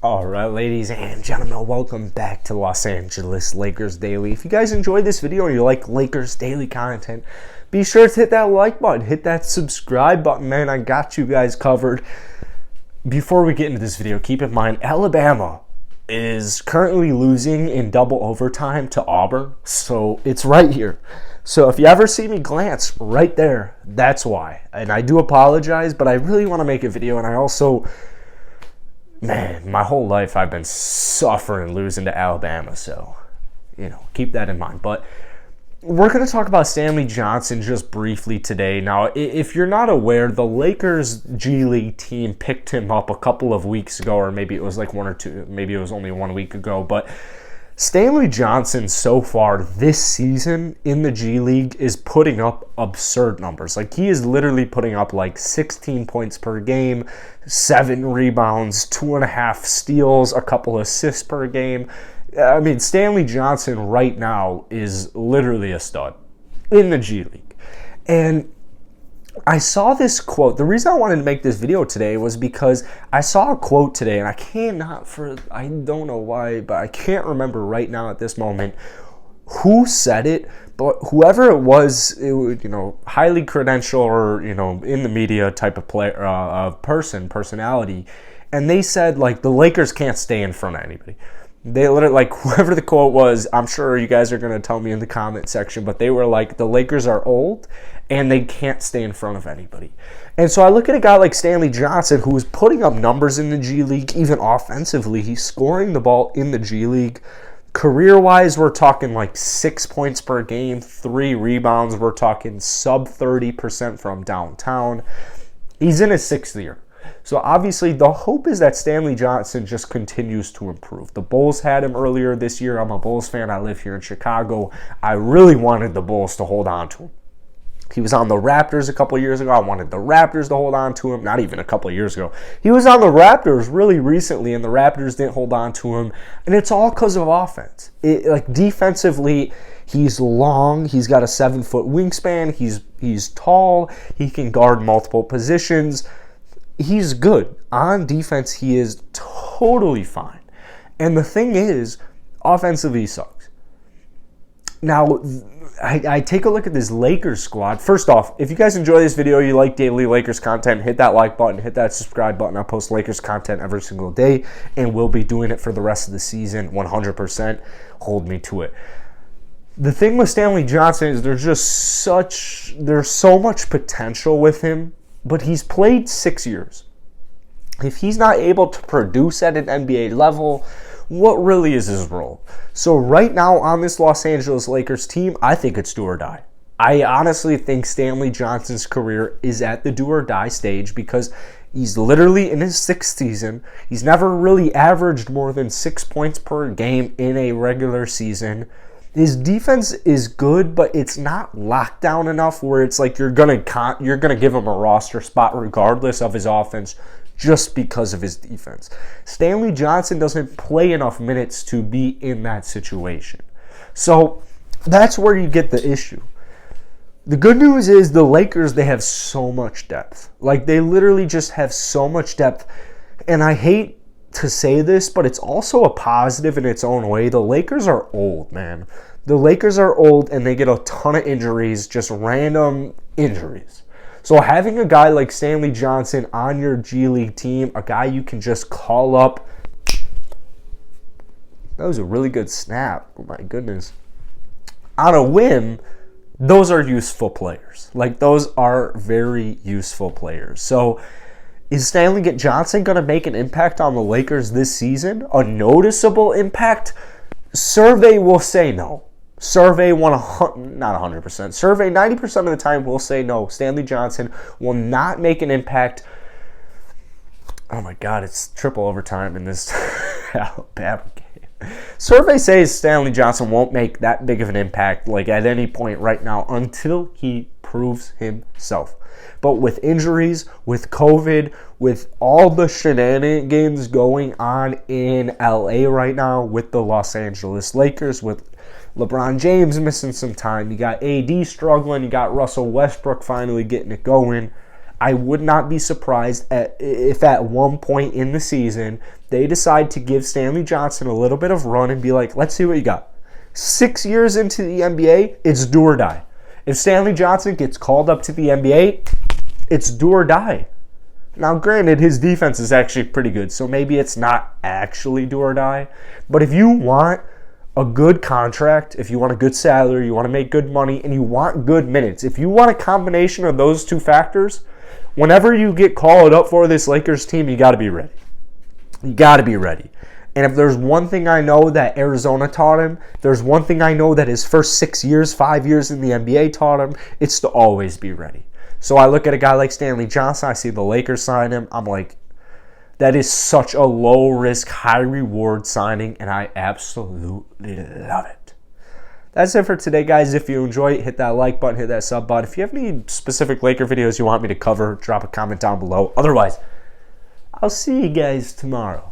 All right, ladies and gentlemen, welcome back to Los Angeles Lakers Daily. If you guys enjoyed this video and you like Lakers Daily content, be sure to hit that like button, hit that subscribe button, man. I got you guys covered. Before we get into this video, keep in mind, Alabama is currently losing in double overtime to Auburn, so it's right here. So if you ever see me glance right there, that's why. And I do apologize, but I really want to make a video, and I also... Man, my whole life I've been suffering losing to Alabama, so, keep that in mind. But we're going to talk about Stanley Johnson just briefly today. Now, if you're not aware, the Lakers G League team picked him up a couple of weeks ago, or maybe it was like one or two, maybe it was only 1 week ago, but Stanley Johnson so far this season in the G League is putting up absurd numbers. Like, he is literally putting up like 16 points per game, 7 rebounds, 2.5 steals, a couple assists per game. I mean, Stanley Johnson right now is literally a stud in the G League. And I saw this quote. The reason I wanted to make this video today was because I saw a quote today, and I don't know why, but I can't remember right now at this moment who said it, but whoever it was, highly credentialed or, in the media type of personality, and they said, like, the Lakers can't stay in front of anybody. They literally, like, whoever the quote was, I'm sure you guys are going to tell me in the comment section, but they were like, the Lakers are old and they can't stay in front of anybody. And so I look at a guy like Stanley Johnson, who is putting up numbers in the G League, even offensively. He's scoring the ball in the G League. Career-wise, we're talking like 6 points per game, 3 rebounds. We're talking sub 30% from downtown. He's in his 6th year. So obviously the hope is that Stanley Johnson just continues to improve. The Bulls had him earlier this year. I'm a Bulls fan. I live here in Chicago. I really wanted the Bulls to hold on to him. He was on the Raptors a couple years ago. I wanted the Raptors to hold on to him. Not even a couple years ago. He was on the Raptors really recently, and the Raptors didn't hold on to him. And it's all because of offense. Defensively, he's long. He's got a 7-foot wingspan. He's tall. He can guard multiple positions. He's good. On defense, he is totally fine. And the thing is, offensively, he sucks. Now, I take a look at this Lakers squad. First off, if you guys enjoy this video, you like daily Lakers content, hit that like button, hit that subscribe button. I post Lakers content every single day, and we'll be doing it for the rest of the season, 100%. Hold me to it. The thing with Stanley Johnson is there's so much potential with him, but he's played 6 years. If he's not able to produce at an NBA level, what really is his role? So right now on this Los Angeles Lakers team, I think it's do or die. I honestly think Stanley Johnson's career is at the do or die stage because he's literally in his 6th season. He's never really averaged more than 6 points per game in a regular season. His defense is good, but it's not locked down enough where it's like you're gonna give him a roster spot regardless of his offense just because of his defense. Stanley Johnson doesn't play enough minutes to be in that situation. So that's where you get the issue. The good news is the Lakers, they have so much depth. Like, they literally just have so much depth. And I hate to say this, but it's also a positive in its own way. The Lakers are old, man. The Lakers are old, and they get a ton of injuries, just random injuries. So having a guy like Stanley Johnson on your G League team, a guy you can just call up. That was a really good snap. Oh my goodness. On a whim, those are useful players. Like, those are very useful players. So is Stanley Johnson going to make an impact on the Lakers this season? A noticeable impact? Survey will say no. Survey not 100%. Survey 90% of the time will say no. Stanley Johnson will not make an impact. Oh my God, it's triple overtime in this Alabama game. Survey says Stanley Johnson won't make that big of an impact like at any point right now until he proves himself. But with injuries, with COVID, with all the shenanigans going on in LA right now with the Los Angeles Lakers, with LeBron James missing some time, you got AD struggling, you got Russell Westbrook finally getting it going. I would not be surprised if at one point in the season they decide to give Stanley Johnson a little bit of run and be like, let's see what you got. 6 years into the NBA, it's do or die. If Stanley Johnson gets called up to the NBA, it's do or die. Now, granted, his defense is actually pretty good, so maybe it's not actually do or die. But if you want a good contract, if you want a good salary, you want to make good money, and you want good minutes, if you want a combination of those two factors, whenever you get called up for this Lakers team, you got to be ready. You got to be ready. And if there's one thing I know that Arizona taught him, there's one thing I know that his first 6 years, 5 years in the NBA taught him, it's to always be ready. So I look at a guy like Stanley Johnson, I see the Lakers sign him, I'm like, that is such a low-risk, high-reward signing, and I absolutely love it. That's it for today, guys. If you enjoy it, hit that like button, hit that sub button. If you have any specific Laker videos you want me to cover, drop a comment down below. Otherwise, I'll see you guys tomorrow.